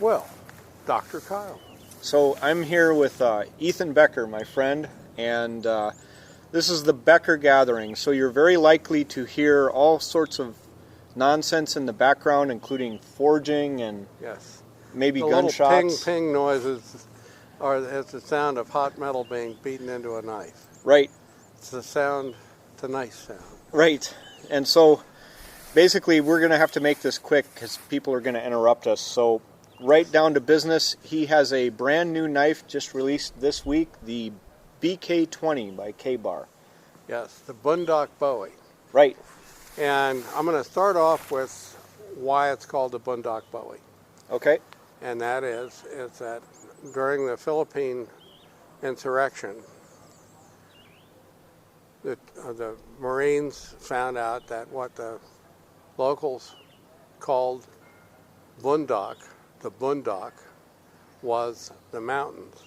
Well, Dr. Kyle. So I'm here with Ethan Becker, my friend, and this is the Becker Gathering. So you're very likely to hear all sorts of nonsense in the background, including forging and Yes. maybe the gunshots. Little ping noises are it's the sound of hot metal being beaten into a knife. Right. It's a nice sound. Right. And so basically we're going to have to make this quick because people are going to interrupt us. So right down to business, he has a brand new knife just released this week, the BK20 by K-Bar. Yes, the Boondock Bowie. Right. And I'm going to start off with why it's called the Boondock Bowie. Okay. And that is that during the Philippine insurrection, the Marines found out that what the locals called boondock, the boondock, was the mountains.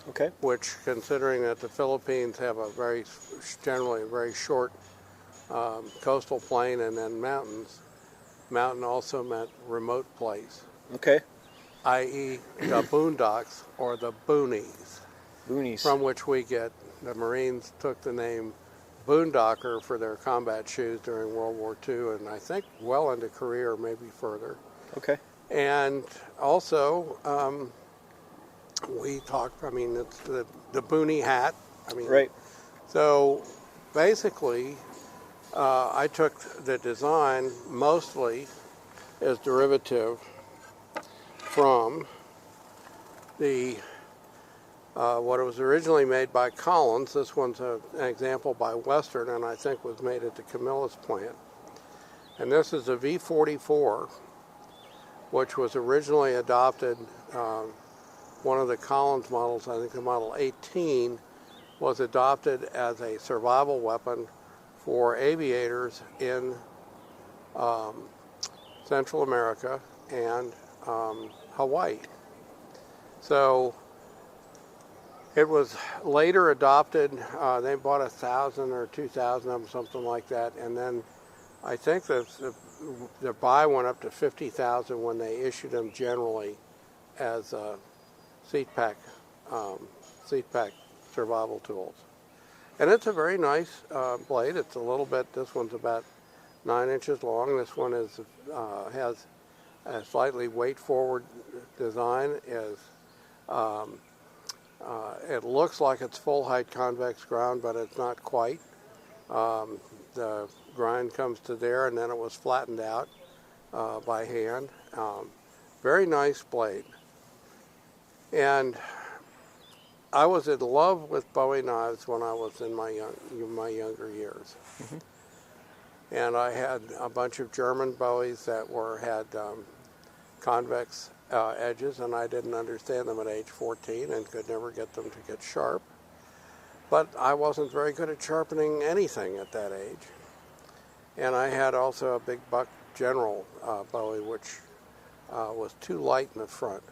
Okay. Which, considering that the Philippines have generally a very short coastal plain and then mountains, mountain also meant remote place. Okay. I.e. the boondocks or the boonies. Boonies. From which the Marines took the name boondocker for their combat shoes during World War II, and I think well into Korea or maybe further. Okay. And also, it's the boonie hat. Right. So basically, I took the design mostly as derivative from the what it was originally made by Collins. This one's an example by Western, and I think was made at the Camillus plant. And this is a V44, which was originally adopted. One of the Collins models, I think the model 18, was adopted as a survival weapon for aviators in Central America and Hawaii. So it was later adopted. They bought 1,000 or 2,000 of them, something like that, and then I think the buy went up to 50,000 when they issued them generally as seat pack survival tools. And it's a very nice blade. It's a little bit. This one's about 9 inches long. This one has a slightly weight forward design. It looks like it's full height convex ground, but it's not quite. The grind comes to there, and then it was flattened out by hand. Very nice blade. And I was in love with Bowie knives when I was in my younger years. Mm-hmm. And I had a bunch of German Bowies that had convex edges, and I didn't understand them at age 14 and could never get them to get sharp. But I wasn't very good at sharpening anything at that age. And I had also a big buck General Bowie, which was too light in the front.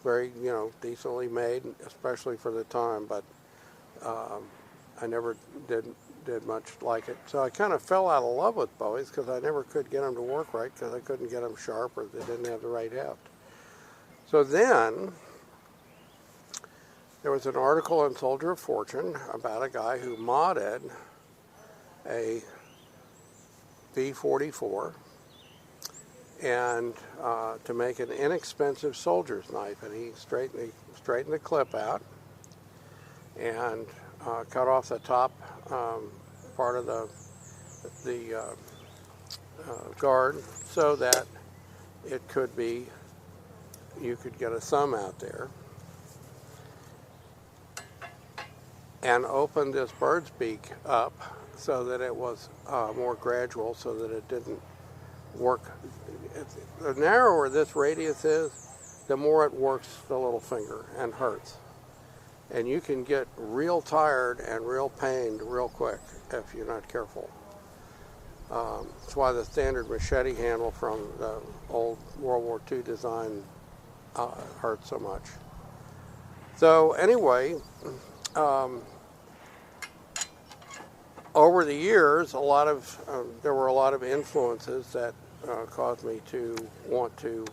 Very, decently made, especially for the time, but I never did much like it. So I kind of fell out of love with Bowies because I never could get them to work right because I couldn't get them sharp or they didn't have the right heft. So then there was an article in Soldier of Fortune about a guy who modded a V44 and to make an inexpensive soldier's knife, and he straightened the clip out and cut off the top part of the guard so that you could get a thumb out there, and opened this bird's beak up so that it was more gradual, so that it didn't work. The narrower this radius is, the more it works the little finger and hurts. And you can get real tired and real pained real quick if you're not careful. That's why the standard machete handle from the old World War II design hurts so much. So anyway, over the years, there were a lot of influences that caused me to want to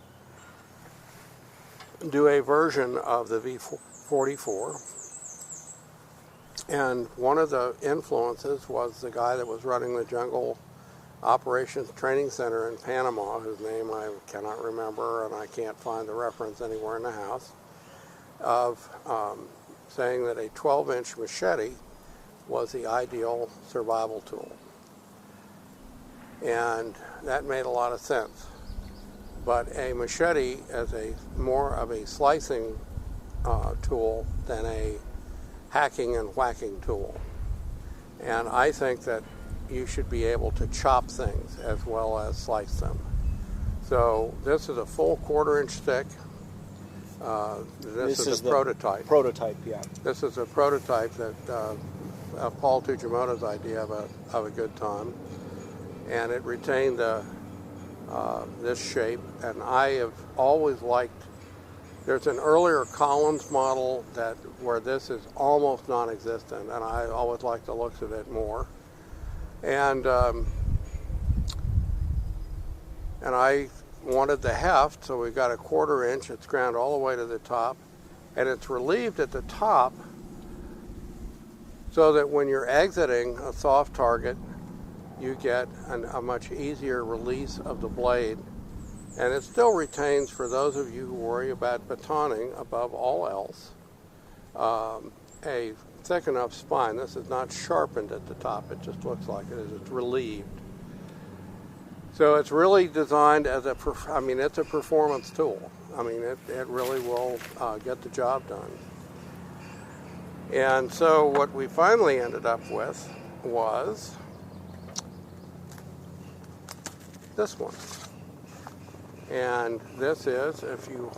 do a version of the V44. And one of the influences was the guy that was running the Jungle Operations Training Center in Panama, whose name I cannot remember, and I can't find the reference anywhere in the house, of saying that a 12-inch machete was the ideal survival tool. And that made a lot of sense. But a machete is more of a slicing tool than a hacking and whacking tool. And I think that you should be able to chop things as well as slice them. So this is a full 1/4-inch stick. This is a prototype. Prototype, yeah. This is a prototype that Paul Tuchimoto's idea of a good time, and it retained this shape. And I have always liked. There's an earlier Collins model where this is almost non-existent, and I always like the looks of it more. And I wanted the heft, so we've got a 1/4-inch. It's ground all the way to the top, and it's relieved at the top so that when you're exiting a soft target, you get a much easier release of the blade. And it still retains, for those of you who worry about batoning above all else, a thick enough spine. This is not sharpened at the top. It just looks like it is. It's relieved. So it's really designed as it's a performance tool. I mean, it really will get the job done. And so what we finally ended up with was this one. And this is, if you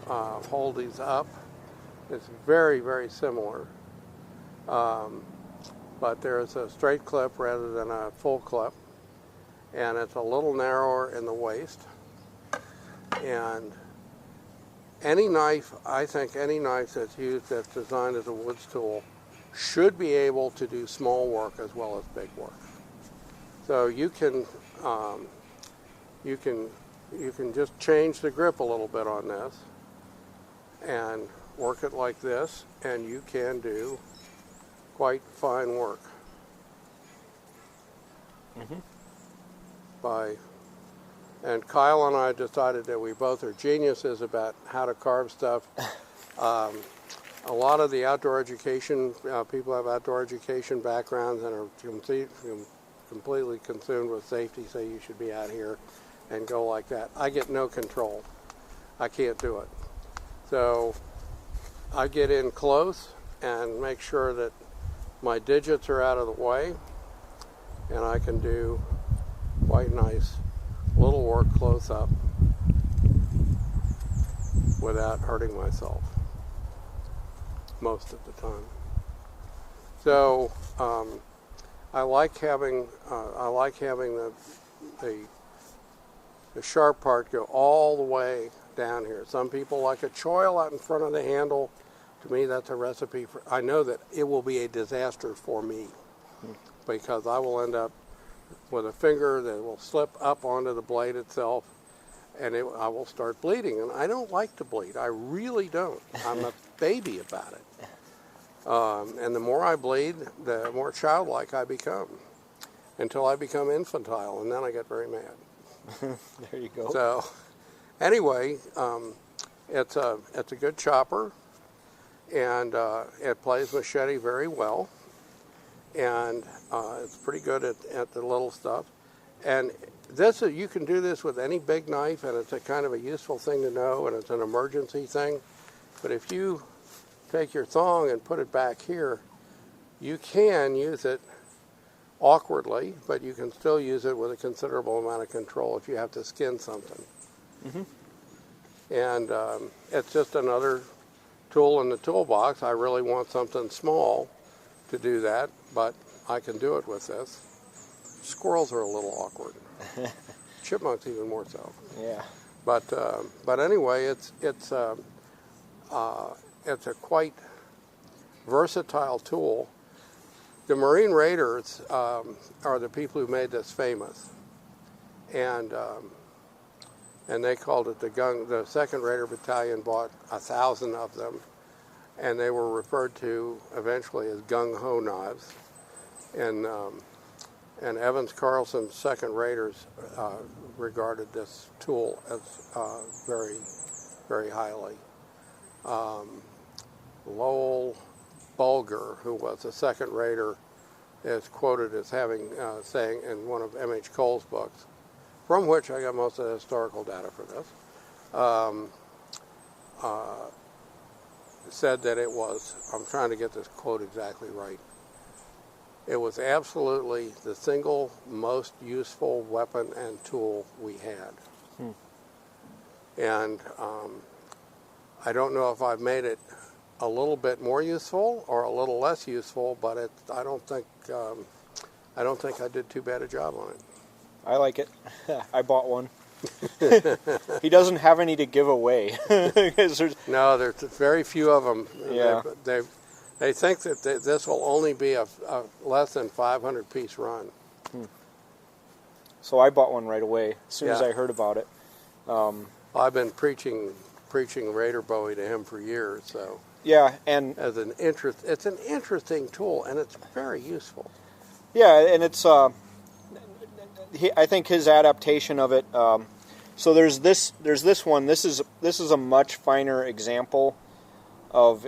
hold these up, it's very, very similar. But there's a straight clip rather than a full clip. And it's a little narrower in the waist. And any knife, I think any knife that's designed as a woods tool should be able to do small work as well as big work. So you can just change the grip a little bit on this and work it like this, and you can do quite fine work. And Kyle and I decided that we both are geniuses about how to carve stuff. A lot of the outdoor education people have outdoor education backgrounds and are completely consumed with safety, say you should be out here and go like that. I get no control. I can't do it. So I get in close and make sure that my digits are out of the way, and I can do quite nice little work close up without hurting myself most of the time. So I like having the sharp part go all the way down here. Some people like a choil out in front of the handle. To me, that's a recipe for. I know that it will be a disaster for me because I will end up with a finger that will slip up onto the blade itself, and I will start bleeding. And I don't like to bleed. I really don't. I'm a baby about it. And the more I bleed, the more childlike I become, until I become infantile, and then I get very mad. There you go. So, anyway, it's a good chopper, and it plays machete very well, and it's pretty good at the little stuff. And you can do this with any big knife, and it's a kind of a useful thing to know, and it's an emergency thing. But if you take your thong and put it back here, you can use it awkwardly, but you can still use it with a considerable amount of control if you have to skin something. And it's just another tool in the toolbox. I really want something small to do that, but I can do it with this. Squirrels are a little awkward. Chipmunks even more so. Yeah. But anyway, it's a quite versatile tool. The Marine Raiders are the people who made this famous, and and they called it the Second Raider Battalion bought 1,000 of them, and they were referred to eventually as gung-ho knives. And Evans Carlson's Second Raiders regarded this tool as very, very highly. Lowell Bulger, who was a Second Raider, is quoted as saying in one of M.H. Cole's books, from which I got most of the historical data for this, said that it was, I'm trying to get this quote exactly right, it was absolutely the single most useful weapon and tool we had. And I don't know if I've made it a little bit more useful or a little less useful, but I don't think I did too bad a job on it. I like it. I bought one. He doesn't have any to give away. No, there's very few of them. Yeah. They think that this will only be a less than 500-piece run. So I bought one right away as soon as I heard about it. I've been preaching Raider Bowie to him for years. So yeah, and it's an interesting tool, and it's very useful. Yeah, and it's I think his adaptation of it. So there's this one. This is a much finer example of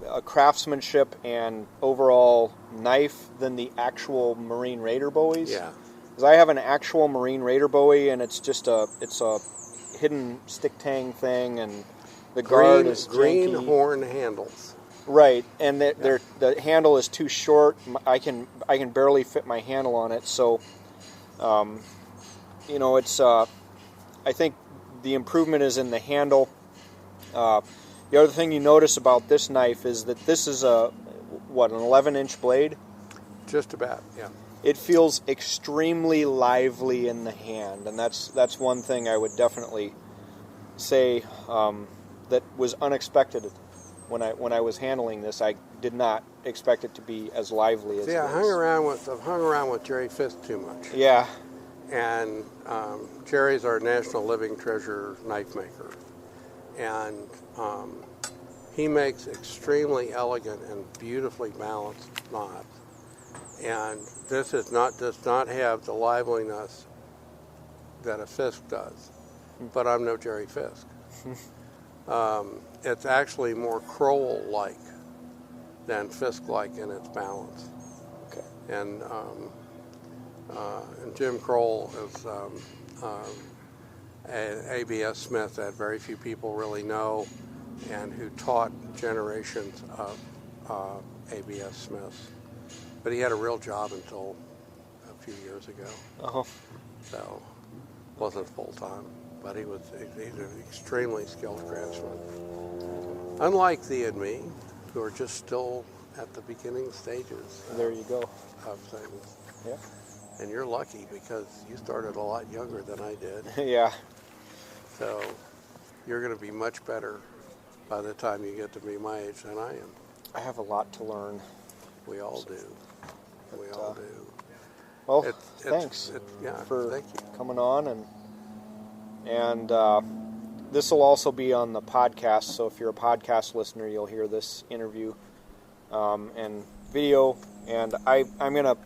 a craftsmanship and overall knife than the actual Marine Raider Bowies. Yeah. Because I have an actual Marine Raider Bowie, and it's a hidden stick tang thing, and the guard is green janky. horn handles. Right, and the handle is too short. I can barely fit my handle on it. So, it's. I think the improvement is in the handle. The other thing you notice about this knife is that this is an 11-inch blade? Just about, yeah. It feels extremely lively in the hand, and that's one thing I would definitely say that was unexpected when I was handling this. I did not expect it to be as lively as it is. I've hung around with Jerry Fisk too much. Yeah. And Jerry's our National Living Treasure knife maker. And he makes extremely elegant and beautifully balanced knives. And this does not have the liveliness that a Fisk does. But I'm no Jerry Fisk. It's actually more Crowell-like than Fisk-like in its balance. Okay. And Jim Crowell is an ABS Smith that very few people really know, and who taught generations of ABS Smiths. But he had a real job until a few years ago. Oh. So wasn't full-time, but he's an extremely skilled craftsman. Unlike thee and me, who are just still at the beginning stages. There you go. Of things. Yeah. And you're lucky because you started a lot younger than I did. Yeah. So you're going to be much better by the time you get to be my age than I am. I have a lot to learn. We all do. We all do. Well, thanks for thank you. coming on, and this will also be on the podcast. So if you're a podcast listener, you'll hear this interview and video. And I'm gonna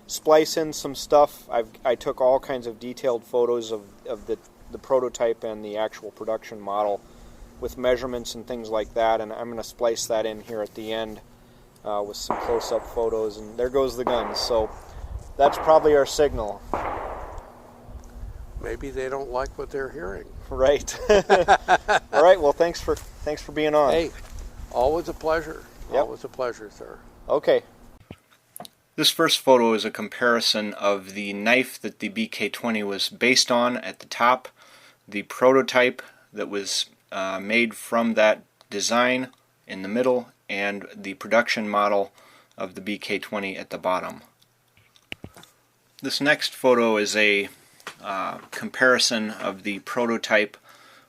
splice in some stuff. I took all kinds of detailed photos of the prototype and the actual production model with measurements and things like that, and I'm gonna splice that in here at the end with some close-up photos. And there goes the gun. So that's probably our signal. Maybe they don't like what they're hearing. Right. All right. Well, thanks for being on. Hey, always a pleasure. Yep. Always a pleasure, sir. Okay. This first photo is a comparison of the knife that the BK-20 was based on at the top, the prototype that was made from that design in the middle, and the production model of the BK-20 at the bottom. This next photo is a comparison of the prototype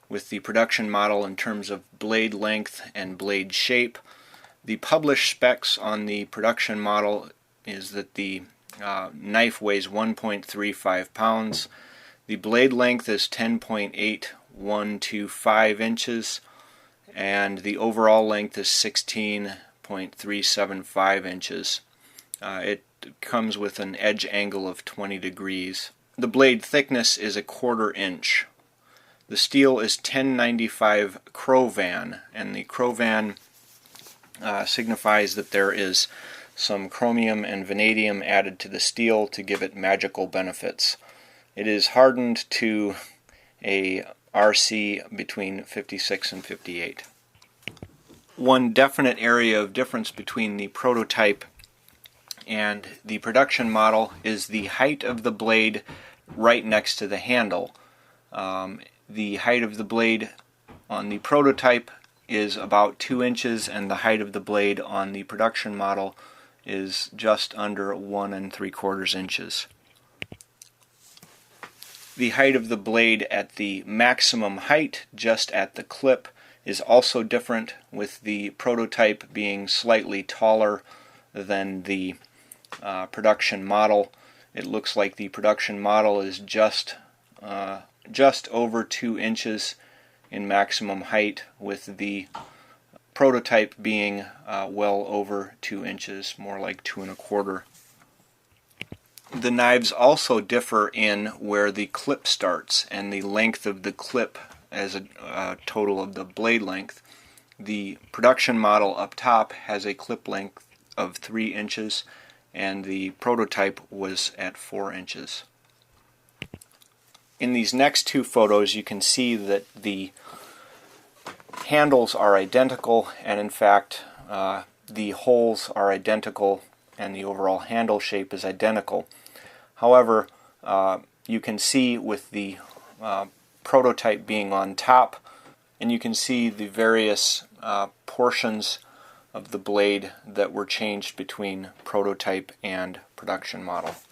with the production model in terms of blade length and blade shape. The published specs on the production model is that the knife weighs 1.35 pounds. The The blade length is 10.8125 inches, and the overall length is 16.375 inches. It comes with an edge angle of 20 degrees. The blade thickness is 1/4 inch. The steel is 1095 Crovan, and the Crovan signifies that there is some chromium and vanadium added to the steel to give it magical benefits. It is hardened to a RC between 56 and 58. One definite area of difference between the prototype and the production model is the height of the blade right next to the handle. The height of the blade on the prototype is about 2 inches, and the height of the blade on the production model is just under 1 3/4 inches. The height of the blade at the maximum height, just at the clip, is also different, with the prototype being slightly taller than the production model. It looks like the production model is just over 2 inches in maximum height, with the prototype being well over 2 inches, more like 2 1/4. The knives also differ in where the clip starts and the length of the clip as a total of the blade length. The production model up top has a clip length of 3 inches, and the prototype was at 4 inches. In these next two photos you can see that the handles are identical, and in fact the holes are identical and the overall handle shape is identical. However, you can see with the prototype being on top, and you can see the various portions of the blade that were changed between prototype and production model.